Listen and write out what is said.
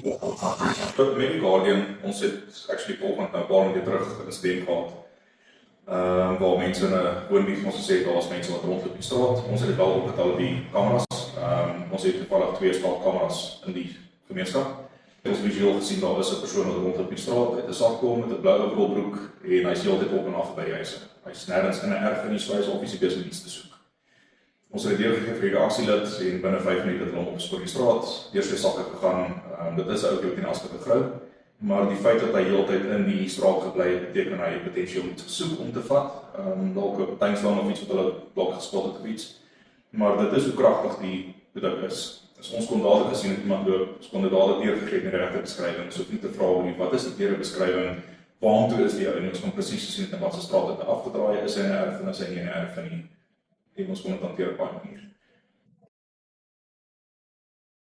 Met die Guardian, ons het actually volgend nou 'n paar minute terug 'n insident gehad. Waar mense in 'n woonbuurt ons gesê daar was mense wat rondloop op die straat. Ons het dit wel opgetel op die kameras. Ons het toevallig 2 straatkameras in die gemeenskap. Ons visueel gesien daar is 'n persoon wat rondloop op die straat uit 'n sak kom met 'n blou overallbroek en hy's heeltyd op en af by die huise. Hy's nêrens in 'n erfenis, so hy's obviously besig om iets te soek. Ons het deurgegee vir die aksielid en binne 5 minute het hulle hom opgespoor die straat, deur sy sakke gegaan. Dit is 'n ou wat in Aspik gegrou, maar die feit dat hy heeltyd in die straat gebly het, beteken hy potensieel iets gesoek om te vat. Dalk 'n tuinslang of iets wat hulle dalk gespot het of iets. Maar dit is hoe kragtig die produk is. As ons kon dadelik gesien het iemand loop, ons kon dit dadelik deurgegee met die regte beskrywing, so nie te vra oor wat is die tweede beskrywing, waartoe is die ou en ons kon presies gesien het in watter straat dit afgedraai is, hy in 'n erfenis, hy nie in 'n erfenis nie. En ons kon dit hanteer op 'n manier.